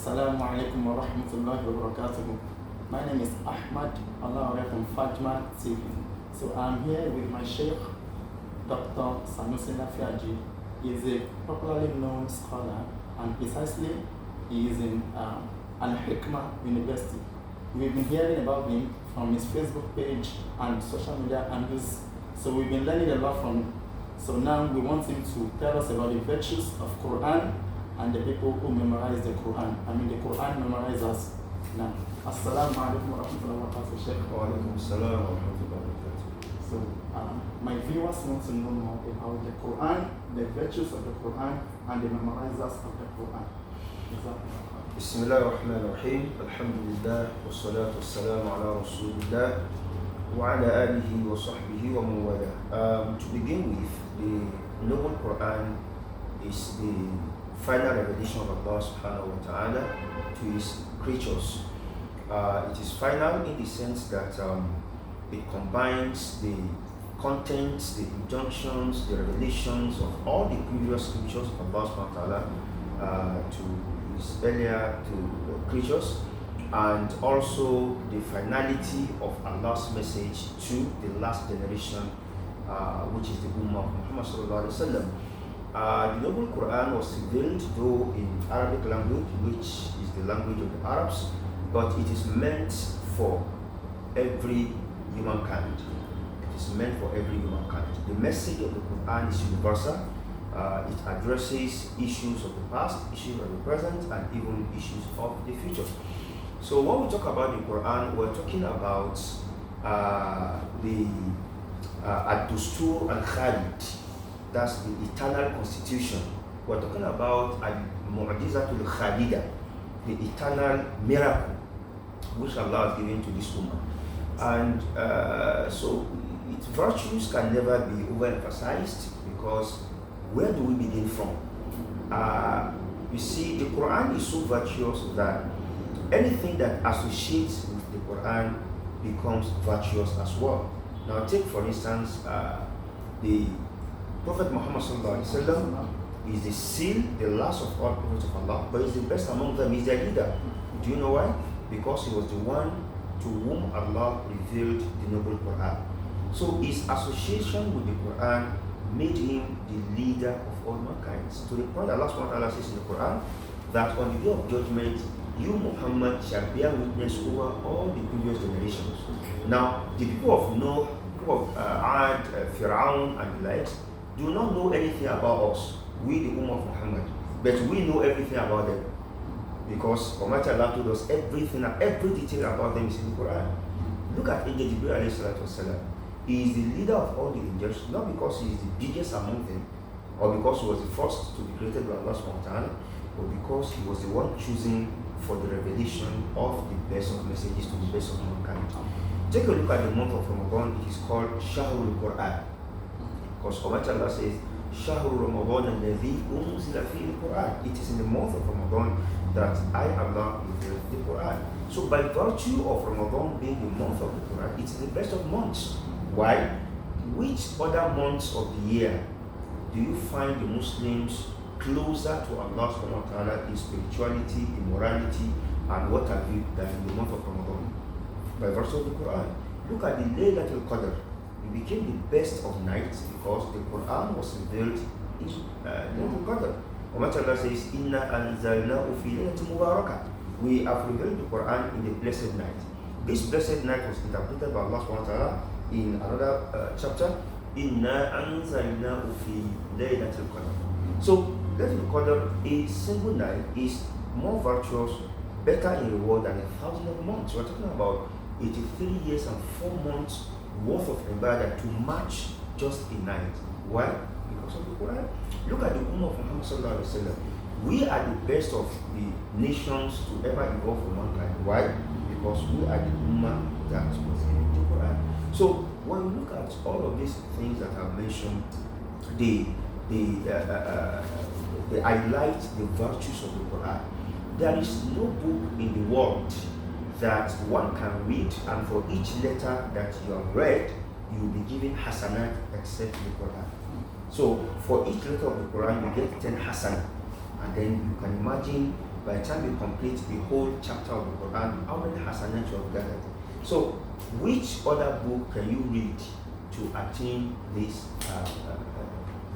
Assalamu alaikum wa rahmatullahi wa barakatuh. My name is Ahmad Allah from Fajma TV. So I'm here with my Sheikh, Dr. Sanusi Lafiaji. He is a popularly known scholar, and precisely he is in Al-Hikmah University. We've been hearing about him from his Facebook page and social media handles. So we've been learning a lot from him. So now we want him to tell us about the virtues of Qur'an and the people who memorize the Qur'an. I mean, the Qur'an memorizes us. Now, Assalamu alaikum wa rahmatullahi wa barakatuh, Sheikh. Wa alaikum assalam wa rahmatullahi wa barakatuh. So, my viewers want to know more about the Qur'an, the virtues of the Qur'an, and the memorizers of the Qur'an. Bismillah ar-Rahman ar-Rahim. Alhamdulillah. Wa salatu wa salam ala Rasulillah. Wa ala alihi wa sahbihi wa mawala. To begin with, the Noble Qur'an is the final revelation of Allah subhanahu wa ta'ala to his creatures. It is final in the sense that it combines the contents, the injunctions, the revelations of all the previous scriptures of Allah subhanahu wa ta'ala to his earlier to creatures, and also the finality of Allah's message to the last generation, which is the Ummah of Muhammad sallallahu alaihi wasallam. The Noble Quran was revealed though in Arabic language, which is the language of the Arabs, but it is meant for every humankind. It is meant for every humankind. The message of the Quran is universal. It addresses issues of the past, issues of the present, and even issues of the future. So when we talk about the Quran, we're talking about the Ad-Dustur al-Khalid. That's the eternal constitution. We're talking about Al-Mu'jizatul Khalida, the eternal miracle which Allah has given to this woman. And so its virtues can never be overemphasized, because where do we begin from? You see, the Quran is so virtuous that anything that associates with the Quran becomes virtuous as well. Now take for instance the Prophet Muhammad sallallahu alaihi wasallam is the seal, the last of all prophets of Allah, but is the best among them, is their leader. Do you know why? Because he was the one to whom Allah revealed the Noble Quran. So his association with the Quran made him the leader of all mankind. To the point Allah subhanahu wa ta'ala says in the Quran that on the day of judgment, you Muhammad shall bear witness over all the previous generations. Now the people of Noah, people of Ad, Fir'aun and the likes do not know anything about us, we the Ummah of Muhammad, but we know everything about them, because Almighty Allah told us everything, every detail about them is in the Quran. Look at Angel Jibril alayhi salatu wasalam. He is the leader of all the angels, not because he is the biggest among them, or because he was the first to be created by Allah subhanahu wa ta'ala, but because he was the one choosing for the revelation of the best of messages to the best of mankind. Take a look at the month of Ramadan. It is called Shahrul Qur'an, because Allah says, Shahru Ramadan alladhi unzila fihi al-Qur'an. It is in the month of Ramadan that I, Allah, revealed the Qur'an. So by virtue of Ramadan being the month of the Qur'an, it is the best of months. Why? Which other months of the year do you find the Muslims closer to Allah subhanahu wa ta'ala in spirituality, in morality, and what have you, than in the month of Ramadan? By virtue of the Qur'an. Look at the Laylatul Qadr. It became the best of nights because the Quran was revealed in Laylatul Qadr. Allah says, Inna anzalnahu fi laylatin mubarakah. We have revealed the Quran in the blessed night. This blessed night was interpreted by Allah subhanahu wa ta'ala in another chapter, Inna anzalnahu fi laylatil qadr. So Laylatul Qadr, a single night, is more virtuous, better in reward than 1,000 of months. We're talking about 83 years and 4 months worth of ibadah to match just a night. Why? Because of the Quran. Look at the Ummah of Muhammad sallallahu alaihi wasallam. We are the best of the nations to ever evolve for mankind. Why? Because we are the Ummah that was in the Quran. So when we look at all of these things that I've mentioned, they highlight the virtues of the Quran. There is no book in the world that one can read, and for each letter that you have read, you will be given hasanat except the Quran. So for each letter of the Quran, you get 10 hasanat. And then you can imagine by the time you complete the whole chapter of the Quran, how many hasanat you have gathered? So, which other book can you read to attain this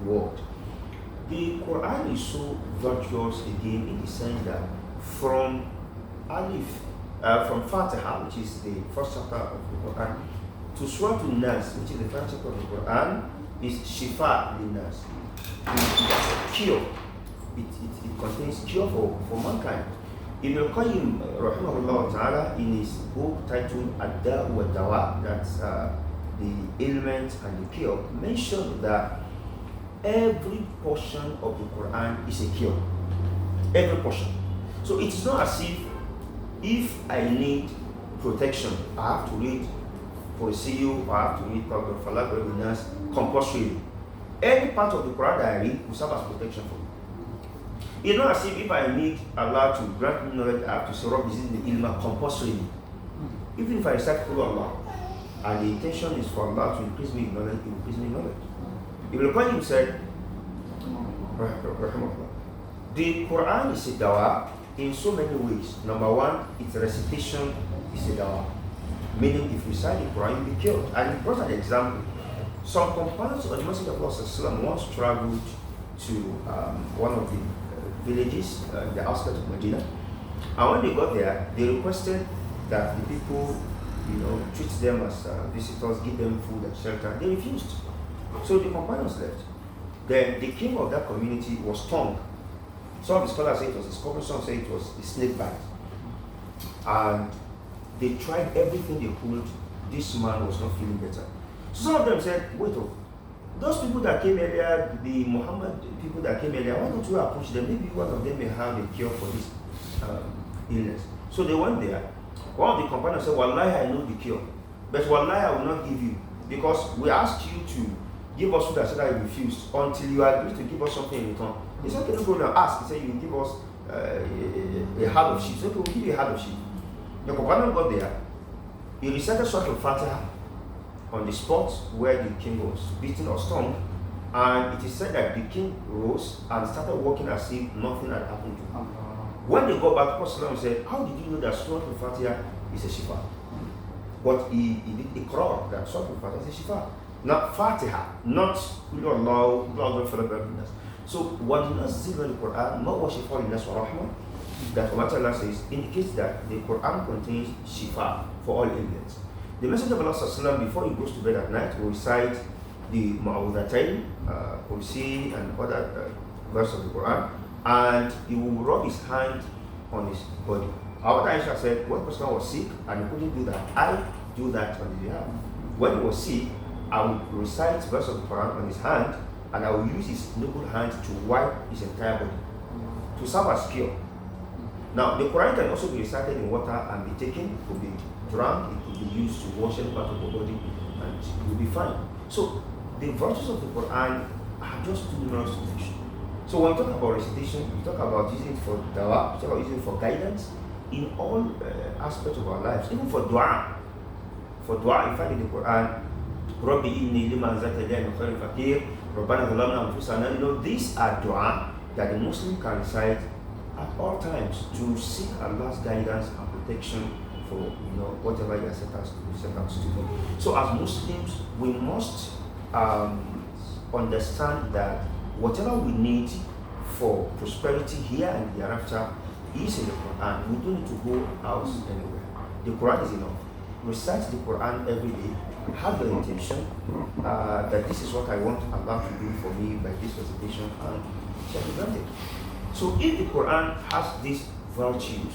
reward? The Quran is so virtuous again in the sense that from from Fatiha, which is the first chapter of the Quran, to Surah An-Nas, which is the first chapter of the Quran, is Shifa lin-Nas. It's a cure. It contains cure for mankind. Ibn al-Qayyim, rahimahullah ta'ala, in his book titled Ad-Da' wa Dawa, that's the ailment and the cure, mentioned that every portion of the Quran is a cure. Every portion. So it is not as if I need protection, I have to read Kursiyu, I have to read Qur'an Falaq wa Nas compulsory. Any part of the Quran that I read will serve as protection for me. It's not as if I need Allah to grant me knowledge, I have to say Rabbi zidni ilma compulsory. Even if I recite Qul Allah, and the intention is for Allah to increase me in knowledge, it will increase me in knowledge. Ibn al-Qayyim said, the Quran is a dawah in so many ways. Number one, its recitation is a dawah. Meaning, if you recite the Quran, you'll be killed. And he brought an example. Some companions of the Messenger of Allah once traveled to one of the villages in the outskirts of Medina. And when they got there, they requested that the people, treat them as visitors, give them food and shelter. They refused. So the companions left. Then the king of that community was stung. Some of the scholars say it was a scorpion, some say it was a snake bite. And they tried everything they could. This man was not feeling better. So some of them said, wait, those people that came earlier, the Muhammad people that came earlier, why don't you approach them? Maybe one of them may have a cure for this illness. So they went there. One of the companions said, Wallahi, I know the cure. But Wallahi, I will not give you. Because we asked you to give us food. I said I refused until you agreed to give us something in return. He said, okay, no problem. Ask. He said, you will give us a herd of sheep. So okay, we'll give you a herd of sheep. The companion got there. He recited Surah Al-Fatiha on the spot where the king was beaten or stung. And it is said that the king rose and started walking as if nothing had happened to him. When they got back, Prophet said, how did you know that Surah Al-Fatiha is a shifa? But he did iqrar that Surah Al-Fatiha is a shifa. Not Fatiha, not Allah. So what Nazil al-Quran, not what shifa in wa rahmah, that Allah says, indicates that the Quran contains shifa for all ailments. The Messenger of Allah, before he goes to bed at night, will recite the Ma'udatayn, Kursi, and other verses of the Quran, and he will rub his hand on his body. Our Aisha said, when person was sick and he couldn't do that, I do that on his behalf. When he was sick, I would recite verse of the Quran on his hand, and I will use his noble hand to wipe his entire body, to serve as cure. Now, the Quran can also be recited in water and be taken, it could be drunk, it could be used to wash any part of the body, and it will be fine. So, the virtues of the Quran are just too numerous to mention. So, when we talk about recitation, we talk about using it for dawah, we talk about using it for guidance in all aspects of our lives, even for dua. For dua, you find in the Quran, Rabbi inni lima anzalta ilayya min khairin faqir, Rabbana zalamna anfusana. These are dua that the Muslim can recite at all times to seek Allah's guidance and protection for whatever He has set us to do. So as Muslims, we must understand that whatever we need for prosperity here and hereafter is in the Quran. We don't need to go out anywhere. The Quran is enough. Recite the Quran every day. Have the intention that this is what I want Allah to do for me by this recitation, and shall be granted. So if the Quran has these virtues,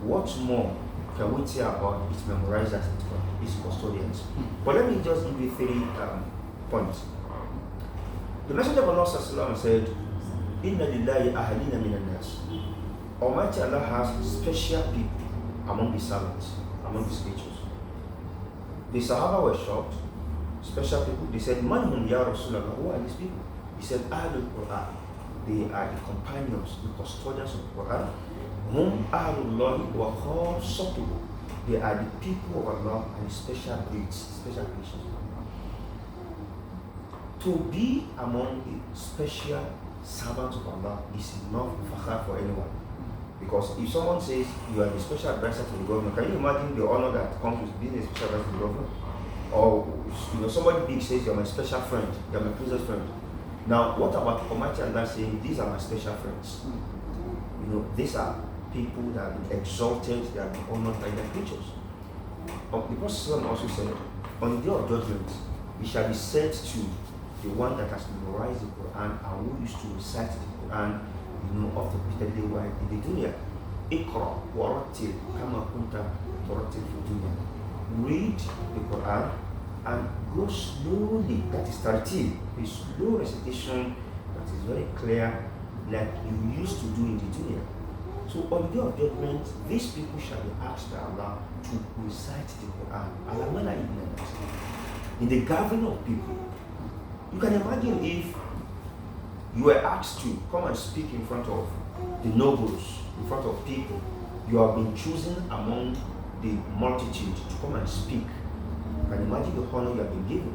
what more can we say about its memorizers and its custodians? But let me just give you 3 points. The Messenger of Allah said, Inna lillahi ahalina minan nas. Almighty Allah has special people among His servants, among His creatures. The Sahaba were shocked, special people. They said, Man hum ya Rasulallah, who are these people? He said, Ahlul Quran. They are the companions, the custodians of the Quran. Hum ahlullahi wa khassatuhu. They are the people of Allah and special breeds, special creatures. To be among the special servants of Allah is enough fakhar for anyone. Because if someone says you are the special advisor to the government, can you imagine the honor that comes with being a special advisor to the government? Or somebody big says you're my special friend, you're my closest friend. Now, what about Almighty Allah saying these are my special friends? These are people that have been exalted, they have been honored by their creatures. The Prophet also said, on the day of judgment, it shall be said to the one that has memorized the Quran and who used to recite the Quran, of the repeatedly while in the dunya. Iqra wa rattil kama kunta turattil fi dunya. Read the Quran and go slowly. That is tartil, a slow recitation that is very clear, like you used to do in the dunya. So on the day of judgment, these people shall be asked by Allah to recite the Quran. In the gathering of people. You can imagine if you were asked to come and speak in front of the nobles, in front of people. You have been chosen among the multitude to come and speak. You can imagine the honor you have been given.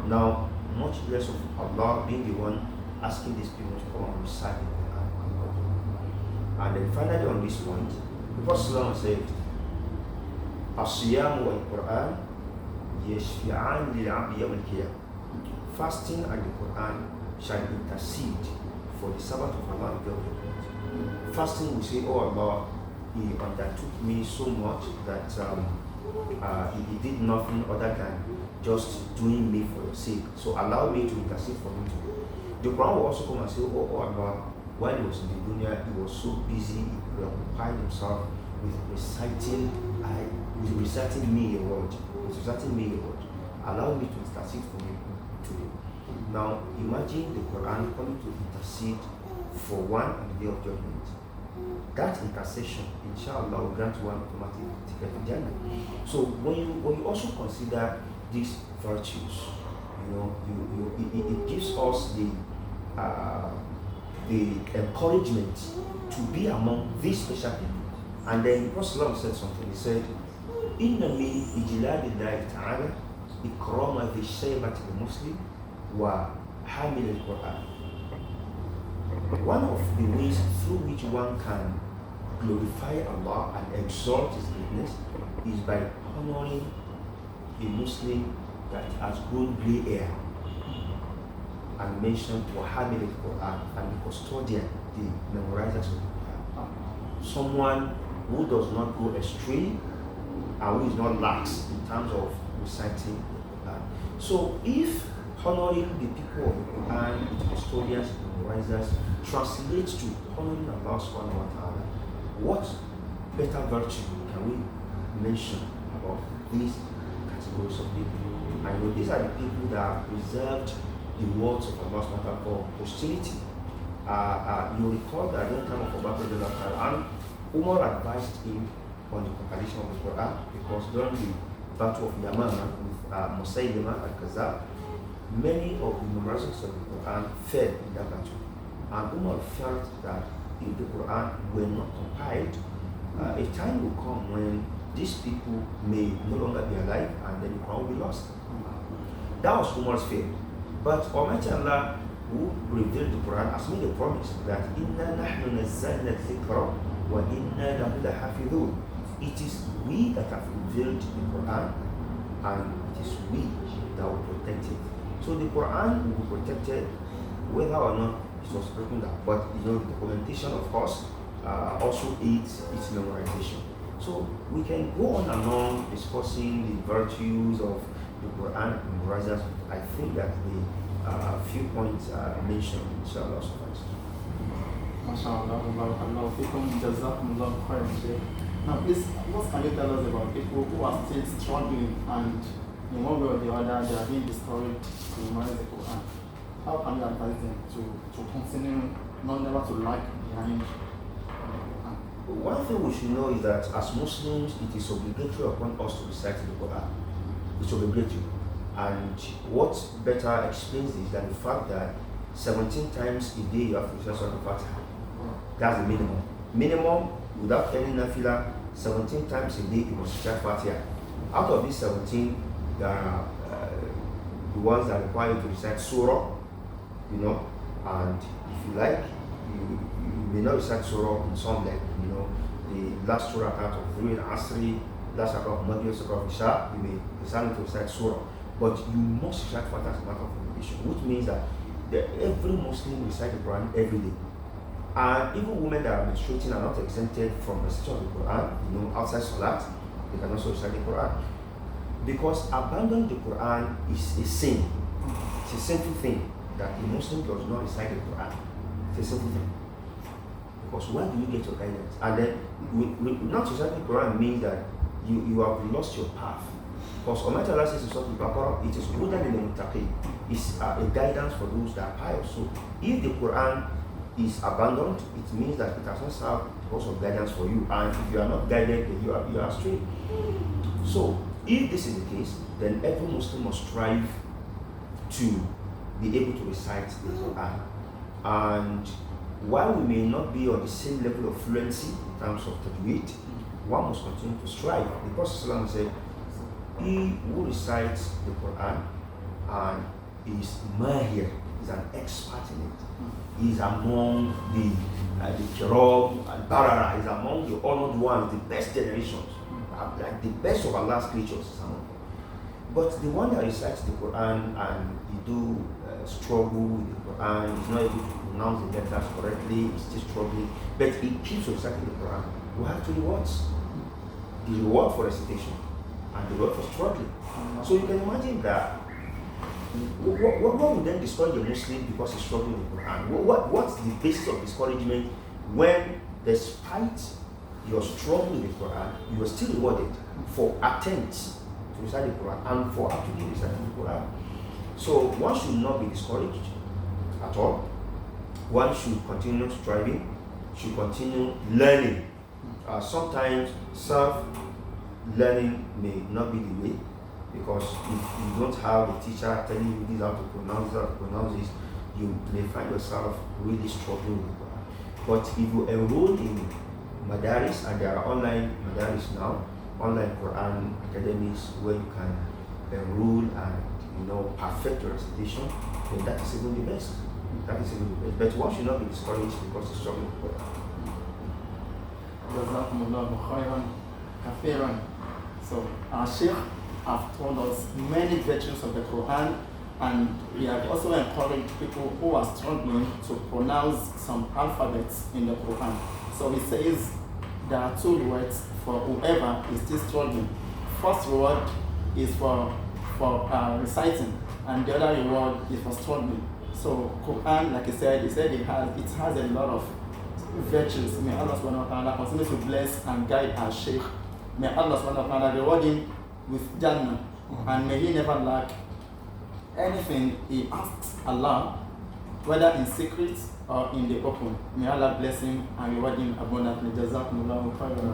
Now, much less of Allah being the one asking these people to come and recite the Quran. And then finally on this point, the Prophet said, "As-siyamu wal-Quran yashfi'an lil-'abdi yawm al-qiyamah." Fasting and the Quran shall intercede for the servant of Allah in the day of judgment. Fasting will say, "Oh Allah, He undertook me so much that He did nothing other than just doing me for your sake. So allow me to intercede for Him too." The Quran will also come and say, "Oh Allah, while He was in the dunya, He was so busy, He preoccupied Himself with reciting me a word, Allow me to intercede for Him today." Now imagine the Quran coming to intercede for one on the day of judgment. That intercession, inshallah, will grant one automatic ticket to Jannah. So when you also consider these virtues, it gives us the encouragement to be among these special people. And then the Prophet said something. He said, "Inna min ijlalillahi ta'ala ikrama dhi shaybati al-muslim wa hamil al-Quran." One of the ways through which one can glorify Allah and exalt His greatness is by honoring a Muslim that has grown gray hair, and mentioned wa hamil al-Quran, and the custodian, the memorizers of the Quran. Someone who does not go astray and who is not lax in terms of reciting the Quran. So if honoring the people of the Quran, the custodians, the memorizers, translates to honoring Allah subhanahu wa ta'ala, what better virtue can we mention about these categories of people? I know these are the people that have preserved the words of Allah subhanahu wa ta'ala for posterity. You recall that at the time of Abu Umar advised him on the compilation of the Quran, because during the battle of Yamama with Musaylima al-Kazab, many of the memorizers of the Quran fell in that battle. And Umar felt that if the Quran were not compiled, a time will come when these people may no longer be alive and then the Quran will be lost. That was Umar's fear. But Almighty Allah, who revealed the Quran, has made a promise that Inna nahnu nazzalna dhikra wa inna lahu lahafidhun. It is we that have revealed the Quran, and it is we that will protect it. So the Quran will be protected whether or not it was written down. But the documentation, of course, also aids its memorization. So we can go on and on discussing the virtues of the Quran memorizers. I think that the few points mentioned, inshallah, suffice. MashaAllah, barakallahu fikum, jazakumullahu khairan. Now, please, what can you tell us about people who are still struggling and in one way or the other they are being discouraged to memorize the Quran? How can you advise them to continue, not never to lag behind the Quran? One thing we should know is that as Muslims, it is obligatory upon us to recite the Quran. It's obligatory. And what better explains this than the fact that 17 times a day you have to recite Surah Al-Fatiha. That's the minimum. Minimum, without any nafila, 17 times a day you must recite Fatiha. Out of these 17, there are the ones that require you to recite Surah, and if you like, you may not recite Surah in some length, last surah out of Dhuhr, Asri, last surah of Maghrib, surah of Isha, you may decide to recite surah. But you must recite Fatiha as a matter of obligation, which means that every Muslim recite the Quran every day. And even women that are menstruating are not exempted from recitation of the Quran, outside Salat, they can also recite the Quran. Because abandoning the Quran is a sin. It's a sinful thing that a Muslim does not recite the Quran. It's a sinful thing. Because where do you get your guidance? And then, not reciting the Quran means that you have lost your path. Because Almighty Allah says in Surah Al-Baqarah, it is hudan lil muttaqin. It's a guidance for those that are pious. So if the Quran is abandoned, it means that it has not served because of guidance for you. And if you are not guided, then you are astray. So if this is the case, then every Muslim must strive to be able to recite the Quran. And while we may not be on the same level of fluency in terms of tajweed, one must continue to strive. The Prophet ﷺ said, he who recites the Quran and is mahir, is an expert in it. He is among the Kiram and Barara, is among the honored ones, the best generations, like the best of Allah's creatures is among them. But the one that recites the Quran and he do struggle with the Quran, he's not able to pronounce the letters correctly, he's still struggling, but he keeps reciting the Quran. We have two rewards. The reward for recitation and the reward for struggling. So you can imagine that what would then discourage a Muslim because he's struggling with the Quran? What's the basis of discouragement when, despite your struggle with the Quran, you are still rewarded for attempts to recite the Quran and for actually reciting the Quran? So one should not be discouraged at all. One should continue striving, should continue learning. Sometimes self-learning may not be the way, because if you don't have a teacher telling you this how to pronounce this, you may find yourself really struggling with the Quran. But if you enroll in Madaris, and there are online Madaris now, online Quran academies where you can enroll and perfect your recitation, then that is even the best. That is even the best. But one should not be discouraged because he's struggling with Quran. So our Sheikh have told us many virtues of the Quran, and we have also encouraged people who are struggling to pronounce some alphabets in the Quran. So he says there are two words for whoever is still struggling. First reward is for reciting, and the other reward is for struggling. So Quran, like he said it has a lot of virtues. May Allah subhanahu wa ta'ala continue to bless and guide our Sheikh. May Allah subhanahu wa ta'ala reward him with Jannah, and may he never lack anything he asks Allah, whether in secret or in the open. May Allah bless him and reward him abundantly. Jazakumullahu khairan.